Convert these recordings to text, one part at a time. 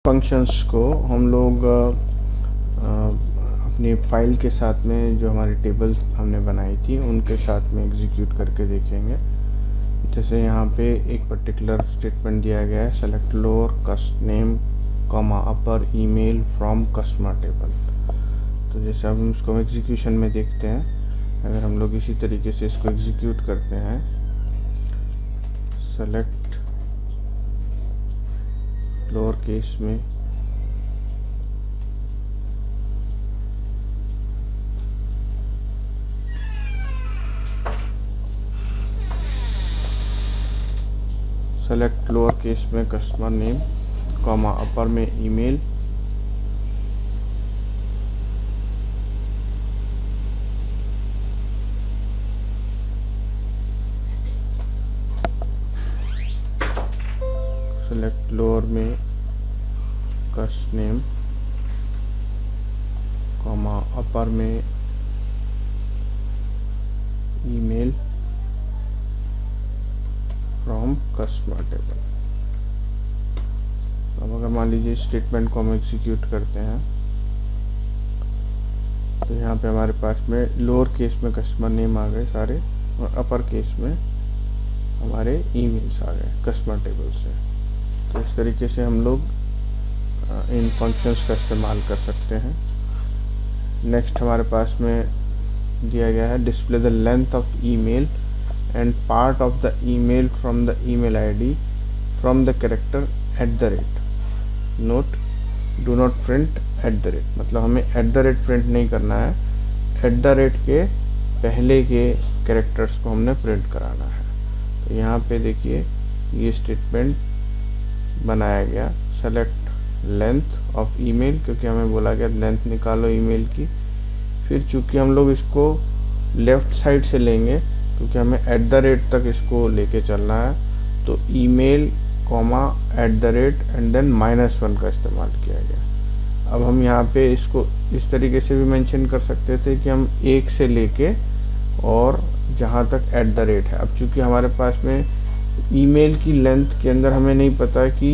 Functions को हम लोग अपनी फाइल के साथ में जो हमारी टेबल हमने बनाई थी उनके साथ में एग्जीक्यूट करके देखेंगे। जैसे यहाँ पे एक पर्टिकुलर स्टेटमेंट दिया गया है, सेलेक्ट लोअर कस्ट name comma upper email from customer table. तो जैसे अब हम इसको एग्जीक्यूशन में देखते हैं, अगर हम लोग इसी तरीके से इसको एग्जीक्यूट करते हैं, सेलेक्ट लोअर केस में सेलेक्ट लोअर केस में कस्टमर नेम कॉमा अपर में ईमेल सेलेक्ट लोअर में कस्ट नेम कॉमा अपर में ईमेल फ्रॉम कस्टमर टेबल। अब अगर मान लीजिए स्टेटमेंट को हम एग्जीक्यूट करते हैं तो यहाँ पे हमारे पास में लोअर केस में कस्टमर नेम आ गए सारे और अपर केस में हमारे ईमेल्स आ गए कस्टमर टेबल से। तो इस तरीके से हम लोग इन फंक्शंस का इस्तेमाल कर सकते हैं। नेक्स्ट हमारे पास में दिया गया है, display the length of email and part of the email from the email ID from the character @ note do not print @ मतलब हमें @ प्रिंट नहीं करना है, @ के पहले के कैरेक्टर्स को हमने प्रिंट कराना है। तो यहाँ पे देखिए ये स्टेटमेंट बनाया गया, सेलेक्ट लेंथ ऑफ ईमेल, क्योंकि हमें बोला गया लेंथ निकालो ईमेल की। फिर चूंकि हम लोग इसको लेफ़्ट साइड से लेंगे क्योंकि हमें @ तक इसको लेके चलना है, तो ईमेल कॉमा @ एंड देन -1 का इस्तेमाल किया गया। अब हम यहाँ पे इसको इस तरीके से भी मेंशन कर सकते थे कि हम 1 से लेके और जहाँ तक @ है। अब चूंकि हमारे पास में ईमेल की लेंथ के अंदर हमें नहीं पता कि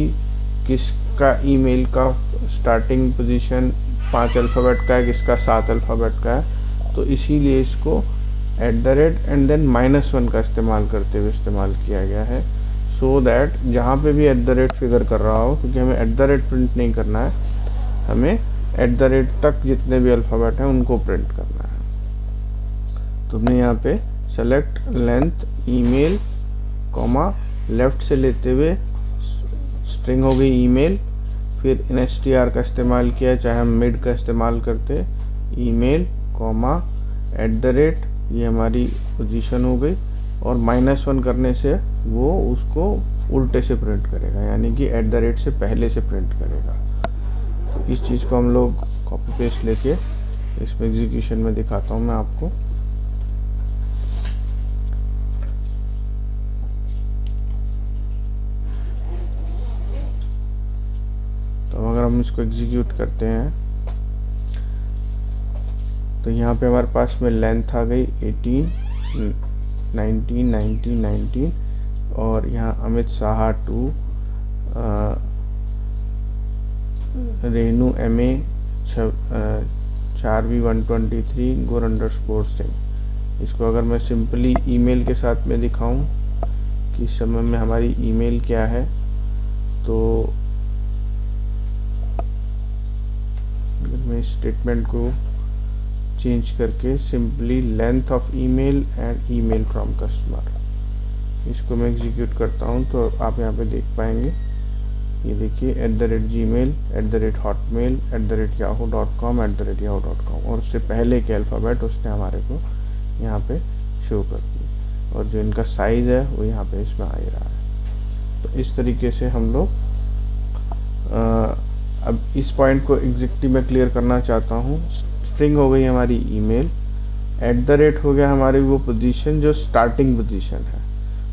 किसका ईमेल का स्टार्टिंग पोजीशन 5 अल्फ़ाबेट का है, किसका 7 अल्फ़ाबेट का है, तो इसीलिए इसको @ एंड देन -1 का इस्तेमाल करते हुए इस्तेमाल किया गया है, सो दैट जहाँ पे भी @ फिगर कर रहा हो, क्योंकि हमें @ प्रिंट नहीं करना है, हमें @ तक जितने भी अल्फ़ाबेट हैं उनको प्रिंट करना है। तो हमने यहाँ पे select length email comma left से लेते हुए स्ट्रिंग हो गई ईमेल, फिर NSTR का इस्तेमाल किया, चाहे हम मिड का इस्तेमाल करते, ईमेल कॉमा @ ये हमारी पोजीशन हो गई, और -1 करने से वो उसको उल्टे से प्रिंट करेगा, यानी कि @ से पहले से प्रिंट करेगा। तो इस चीज़ को हम लोग कॉपी पेस्ट लेके इसमें एग्जीक्यूशन में दिखाता हूँ मैं आपको। तो अगर हम इसको एग्जीक्यूट करते हैं तो यहाँ पे हमारे पास में लेंथ आ गई 18, 19, 19, 19, और यहाँ अमित साहा 2, रेनू MA 4V123, गुर_सिंह। इसको अगर मैं सिंपली ईमेल के साथ में दिखाऊं कि इस समय में हमारी ईमेल क्या है, तो मैं स्टेटमेंट को चेंज करके simply length of email and email from customer, इसको मैं एग्जीक्यूट करता हूं, तो आप यहां पे देख पाएंगे, ये देखिए @gmail, @hotmail, @yahoo.com, @yahoo.com, और उससे पहले के अल्फ़ाबेट उसने हमारे को यहाँ पे शो कर दी, और जो इनका साइज़ है वो यहाँ पे इसमें आ ही रहा है। तो इस तरीके से हम लोग अब इस पॉइंट को एग्जैक्टली मैं क्लियर करना चाहता हूँ। स्ट्रिंग हो गई हमारी ईमेल, @ हो गया हमारी वो पोजीशन जो स्टार्टिंग पोजीशन है,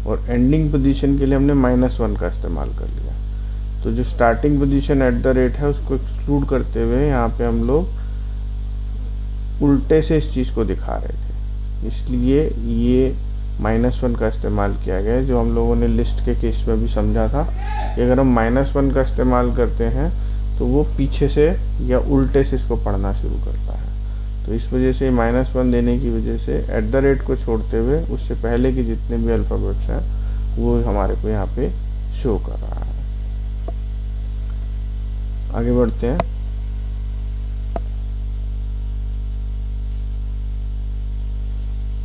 और एंडिंग पोजीशन के लिए हमने -1 का इस्तेमाल कर लिया। तो जो स्टार्टिंग पोजीशन @ है उसको एक्सक्लूड करते हुए यहाँ पे हम लोग उल्टे से इस चीज़ को दिखा रहे थे, इसलिए ये -1 का इस्तेमाल किया गया है, जो हम लोगों ने लिस्ट के केस में भी समझा था कि अगर हम -1 का इस्तेमाल करते हैं तो वो पीछे से या उल्टे से इसको पढ़ना शुरू करता है। तो इस वजह से -1 देने की वजह से @ को छोड़ते हुए उससे पहले के जितने भी अल्फ़ाबेट्स हैं वो हमारे को यहाँ पे शो कर रहा है। आगे बढ़ते हैं।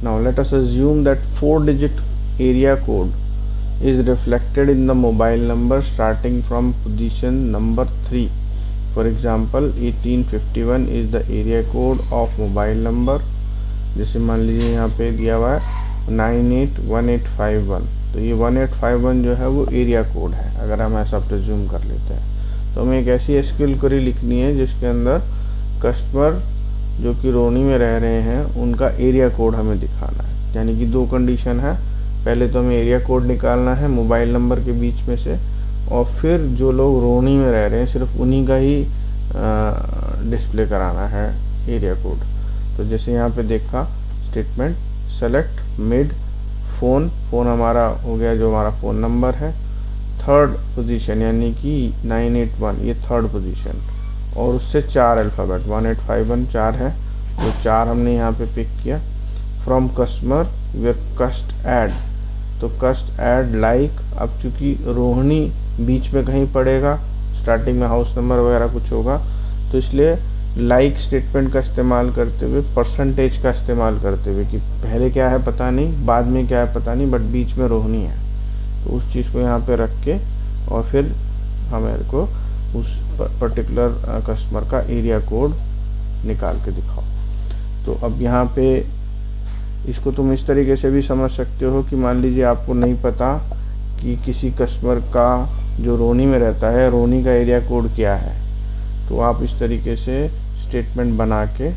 Now let us assume that 4-digit area code is reflected in the mobile number starting from position number 3. For example, 1851 is the area code of mobile number. जैसे मान लीजिए यहाँ पे दिया हुआ है 981851, तो ये 1851 जो है वो एरिया कोड है। अगर हम ऐसा प्रिज्यूम कर लेते हैं तो हमें एक ऐसी एसक्यूएल क्वेरी लिखनी है जिसके अंदर कस्टमर जो कि रोनी में रह रहे हैं उनका एरिया कोड हमें दिखाना है। यानी कि 2 कंडीशन है, पहले तो हमें एरिया कोड निकालना है मोबाइल नंबर के बीच में से, और फिर जो लोग रोनी में रह रहे हैं सिर्फ उन्हीं का ही डिस्प्ले कराना है एरिया कोड। तो जैसे यहाँ पे देखा स्टेटमेंट सेलेक्ट मिड फ़ोन हमारा हो गया जो हमारा फ़ोन नंबर है, 3rd पोजीशन यानी कि 981 ये 3rd पोजीशन, और उससे 4 अल्फ़ाबेट 1851 4 है, तो 4 हमने यहाँ पे पिक किया। फ्रॉम कस्टमर वेयर कस्ट ऐड, तो कस्ट ऐड लाइक, अब चूँकि रोहिणी बीच में कहीं पड़ेगा, स्टार्टिंग में हाउस नंबर वगैरह कुछ होगा, तो इसलिए लाइक स्टेटमेंट का इस्तेमाल करते हुए परसेंटेज का इस्तेमाल करते हुए कि पहले क्या है पता नहीं, बाद में क्या है पता नहीं, बट बीच में रोहिणी है, तो उस चीज़ को यहाँ पे रख के और फिर हमारे को उस पर्टिकुलर कस्टमर का एरिया कोड निकाल के दिखाओ। तो अब यहाँ पे इसको तुम इस तरीके से भी समझ सकते हो कि मान लीजिए आपको नहीं पता कि किसी कस्टमर का जो रोनी में रहता है रोनी का एरिया कोड क्या है, तो आप इस तरीके से स्टेटमेंट बना के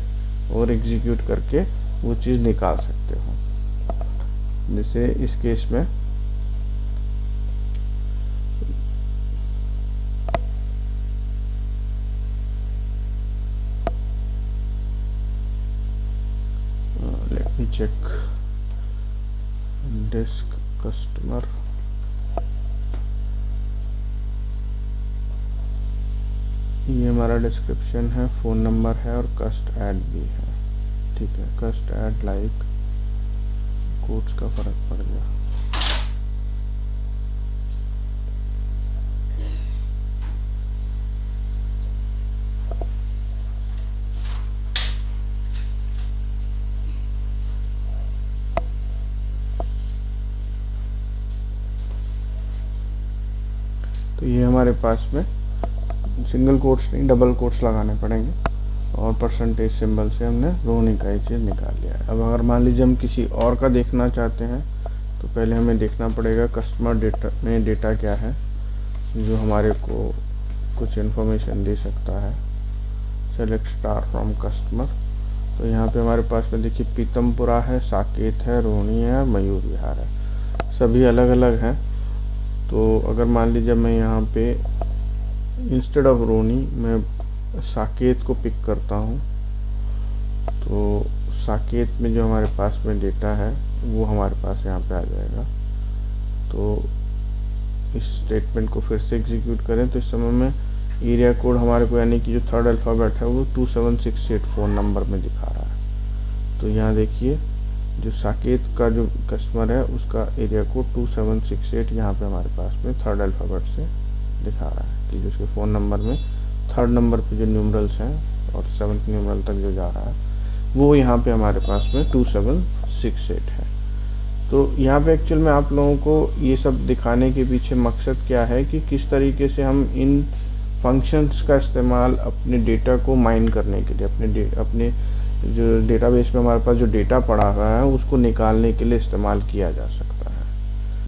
और एग्जीक्यूट करके वो चीज़ निकाल सकते हो। जैसे इस केस में let me check this customer, ये हमारा डिस्क्रिप्शन है, फ़ोन नंबर है और कस्ट ऐड भी है। ठीक है, कस्ट ऐड लाइक कोड्स का फ़र्क पड़ गया। तो ये हमारे पास में सिंगल कोट्स नहीं डबल कोट्स लगाने पड़ेंगे, और परसेंटेज सिंबल से हमने रोनी का ये चीज़ निकाल लिया है। अब अगर मान लीजिए हम किसी और का देखना चाहते हैं तो पहले हमें देखना पड़ेगा कस्टमर डेटा में डेटा क्या है जो हमारे को कुछ इन्फॉर्मेशन दे सकता है। सेलेक्ट स्टार फ्रॉम कस्टमर, तो यहाँ पे हमारे पास में देखिए पीतमपुरा है, साकेत है, रोहिणी है, मयूर विहार है, सभी अलग अलग हैं। तो अगर मान लीजिए मैं यहाँ पे इंस्टेड ऑफ रोनी मैं साकेत को पिक करता हूँ, तो साकेत में जो हमारे पास में डेटा है वो हमारे पास यहाँ पे आ जाएगा। तो इस स्टेटमेंट को फिर से एग्जीक्यूट करें तो इस समय में एरिया कोड हमारे को यानी कि जो 3rd अल्फ़ाबेट है वो 2768 फ़ोन नंबर में दिखा रहा है। तो यहाँ देखिए जो साकेत का जो कस्टमर है उसका एरिया कोड 2768 यहाँ पे हमारे पास में 3rd अल्फ़ाबेट से दिखा रहा है कि जो उसके फ़ोन नंबर में 3rd नंबर पे जो न्यूमरल्स हैं और 7th न्यूमरल तक जो जा रहा है वो यहाँ पे हमारे पास में 2768 है। तो यहाँ पे एक्चुअल में आप लोगों को ये सब दिखाने के पीछे मकसद क्या है कि किस तरीके से हम इन फंक्शंस का इस्तेमाल अपने डेटा को माइन करने के लिए अपने जो डेटाबेस में हमारे पास जो डेटा पड़ा हुआ है उसको निकालने के लिए इस्तेमाल किया जा सकता है।